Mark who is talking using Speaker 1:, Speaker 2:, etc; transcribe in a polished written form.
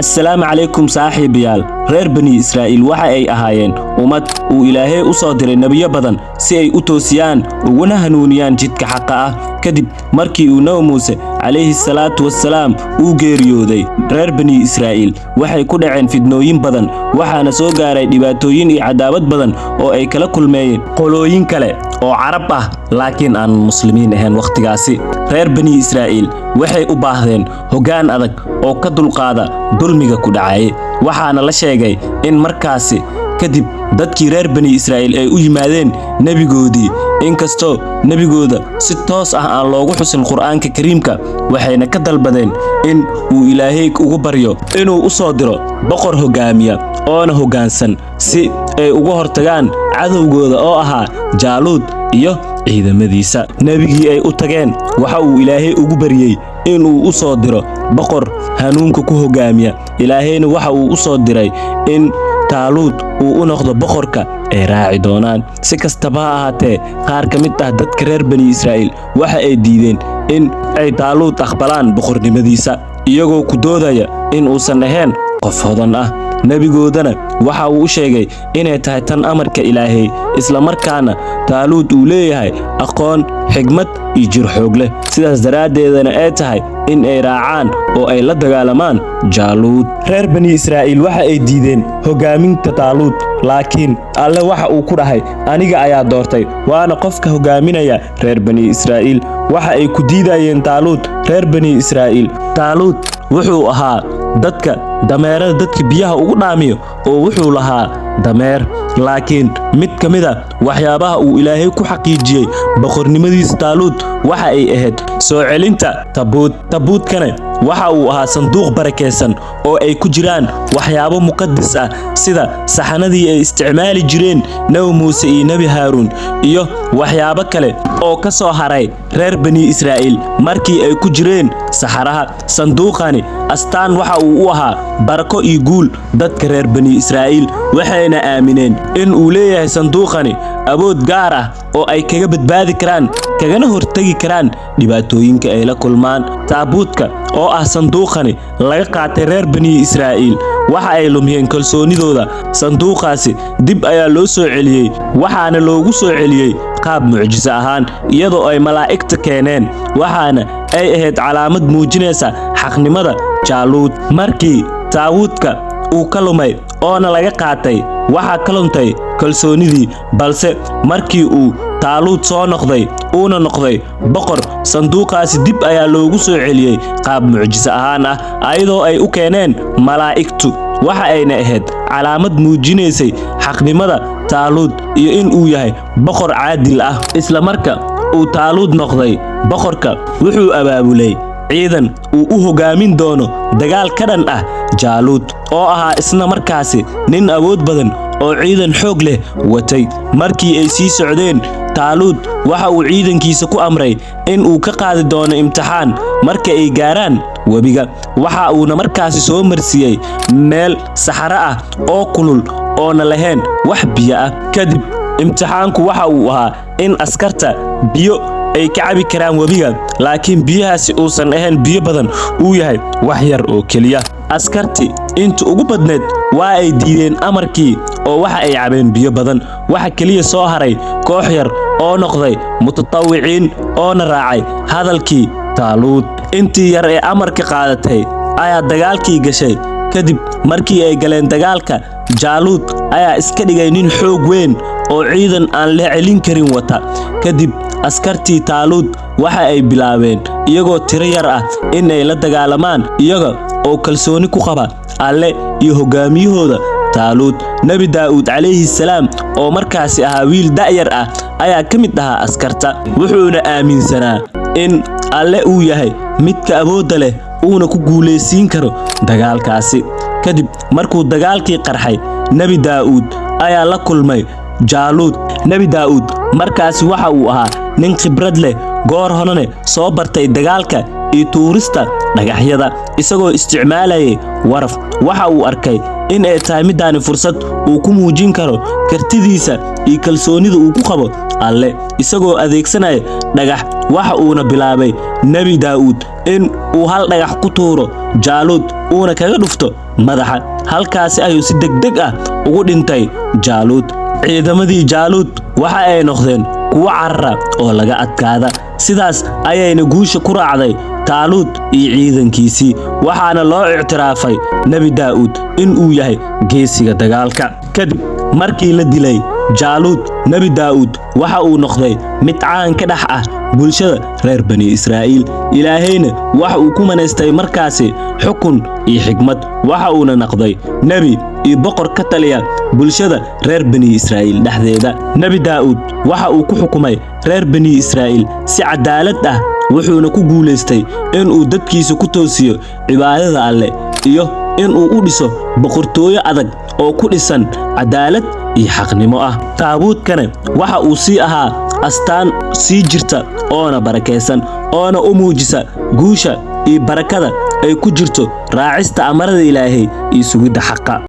Speaker 1: السلام عليكم صاحب يال reer bani Israa'iil waxa ay ahaayeen ummad uu Ilaahay u soo diray nabiyo badan si ay u toosiyaan uguna hanuuniyaan jidka xaqa ah kadib markii uu Nabi Muuse calayhi salaatu wassalaam uu geeriyooday reer bani Israa'iil waxay ku dhaceen fidnooyin badan waxaana soo gaaray dhibaatooyin iyo cadaawad badan oo ay kala kulmeeyeen qolooyin kale oo Carab ah laakiin aan muslimiin ahayn waqtigaasi reer bani Israa'iil waxay u baahdeen hoggaan adag oo ka dulqaada dulmiga ku dhacay waxaana la sheegay in markaasi kadib dadkii reer bani Israa'iil ay u yimaadeen nabigoodii inkastoo nabigooda si toos ah aan loogu xusin Qur'aanka Kariimka waxayna ka dalbadeen in uu Ilaahay ugu baryo inuu u soo diro boqor hogaamiya oo hoggaansan si ay uga hortagaan cadawgooda oo ahaa Jaaluud iyo ciidamadiisa nabigii ay u tageen waxa uu Ilaahay ugu bariyay in uu u soo diro boqor hanuunka ku hogaamiya Ilaahayna waxa uu u soo diray in Jaaluud uu u noqdo boqorka ay raaci doonaan si kastaba ha ahaatee qaar ka mid ah dadka reer bani Israa'iil waxa ay diideen in ay Jaaluud aqbalaan boqornimadiisa iyagoo ku doodaya in uusan ahayn qof hodan ah nabigoodana waxa uu sheegay inay tahay tan amarka Ilaahay isla markaana Jaaluud uu leeyahay aqoon xigmad iyo jir xoog leh sidaas daraadeedana ay tahay in ay raacaan oo ay la dagaalamaan Jaaluud reer bani Israa'iil waxa ay diideen hogaaminta Jaaluud laakiin alle waxa uu ku dhahay aniga ayaa doortay waana qofka hogaaminaya reer bani Israa'iil waxa ay ku diidayeen Jaaluud reer bani Israa'iil Jaaluud wuxuu ahaa dadka dameerada dadka biyaha ugu dhaamiyo oo wuxuu lahaa dameer laakiin mid kamid ah waxyaabaha uu Ilaahay ku xaqiijiyay boqornimadiisa Jaaluud waxa ay ahayd soo celinta tabuudkana waxa uu ahaa sanduuq barakeysan oo ay ku jiraan waxyaabo muqaddas ah sida saxanadii ay isticmaali jireen Nabi Muuse iyo Nabi Haaruun iyo waxyaabo kale oo ka soo haray reer bani Israa'iil markii ay ku jireen saxaraha sanduuqani astaan waxa uu u ahaa barako iyo guul dadka reer bani Israa'iil waxayna aamineen in uu leeyahay sanduuqani awood gaar ah oo ay kaga badbaadi karaan kagana hortagi karaan dhibaatooyinka ay la kulmaan taabuudka oo ah sanduuqani laga qaatay reer bani Israa'iil waxa ay lumiyeen kalsoonidooda sanduuqaasi dib ayaa loo soo celiyay waxaana loogu soo celiyay qaab mucjiso ahaan iyadoo ay malaa'igta keeneen waxaana ay ahayd calaamad muujinaysa xaqnimada Jaaluud markii taawuudka uu ka lumay oo laga qaatay waxa ka luntay kalsoonidii balse markii uu Jaaluud soo noqday uuna noqday boqor sanduuqaasi dib ayaa loogu soo celiyay qaab mucjiso ahaan ah ayadoo ay u keeneen malaa'igtu waxa ayna ahayd calaamad muujinaysay xaqnimada Jaaluud iyo in uu yahay boqor caadil ah isla marka uu Jaaluud noqday boqorka wuxuu abaabulay ciidan uu u hogaamin doono dagaal ka dhan ah Jaaluud oo ahaa isna markaasi nin awood badan oo ciidan xoog leh watay markii ay sii socdeen Jaaluud waxa uu ciidankiisa ku amray in uu ka qaadi doono imtixaan marka ay gaaraan wabiga waxa uu markaasi soo marsiyay meel saxara ah oo kulul oo lahayn wax biyo ah kadib imtixaanku waxa uu ahaa in askarta biyo ay ka cabi karaan wabiga laakiin biyahaasi uusan ahayn biyo badan uu yahay wax yar oo kaliya askarti inta ugu badneed waa ay diideen amarkii oo waxa ay cabeen biyo badan waxa kaliya soo haray koox yar oo noqday mutatawiciin oo raacay hadalkii Jaaluud intii yar ee amarka qaadatay ayaa dagaalkii gashay kadib markii ay galeen dagaalka Jaaluud ayaa iska dhigay nin xoog weyn oo ciidan aan la celin karin wata kadib askartii Jaaluud waxa ay bilaabeen iyagoo tiro yar ah in ay la dagaalamaan iyaga oo kalsooni ku qaba alle iyo hogaamiyahooda Jaaluud Nabi Daawud calayhi salaam oo markaasi ahaa wiil da'yar ah ayaa ka mid ahaa askarta wuxuuna aaminsanaa in alle uu yahay midka awoodda leh uuna ku guuleysiin karo dagaalkaasi kadib markuu dagaalkii qarxay Nabi Daawud ayaa la kulmay Jaaluud Nabi Daawud markaasi waxa uu ahaa nin khibrad leh goor horene soo bartay dagaalka iyo tuurista dhagaxyada isagoo isticmaalayay waraf waxa uu arkay in ay tahay midaani fursad uu ku muujin karo kartidiisa iyo kalsoonida uu ku qabo alle isagoo adeegsanaya dhagax. waxa uuna bilaabay Nabi Daa'uud in uu hal dhagax ku tuuro Jaaluud uuna kaga dhufto madaxa. halkaasi ayuu si degdeg ah ugu dhintay Jaaluud. ciidamadii Jaaluud waxa ay noqdeen kuwo carara oo laga adkaada, sidaas ayayna guusha ku raacday Taaluud iyo ciidankiisii. waxaana loo ictiraafay Nabi Daa'uud in uu yahay geesiga dagaalka. kadib markii la dilay Jaaluud, Nabi Daa'uud waxa uu noqday mid caan ka dhex ah bulshada reer Bani Israa'iil. Ilaahayna waxa uu ku manaystay markaasi xukun iyo xigmad. waxa uuna noqday nabi iyo boqor ka taliya bulshada reer Bani Israa'iil dhexdeeda. Nabi Daa'uud waxa uu ku xukumay reer Bani Israa'iil si cadaalad ah, wuxuuna ku guuleystay in uu dadkiisa ku toosiyo cibaadada Alle iyo in uu u dhiso boqortooyo adag oo ku dhisan cadaalad iyo xaqnimo ah. Taabuudkana waxa uu sii ahaa astaan sii jirta oona barakeysan, oona u muujisa guusha iyo barakada ay ku jirto raacista amarada Ilaahay iyo sugidda xaqa.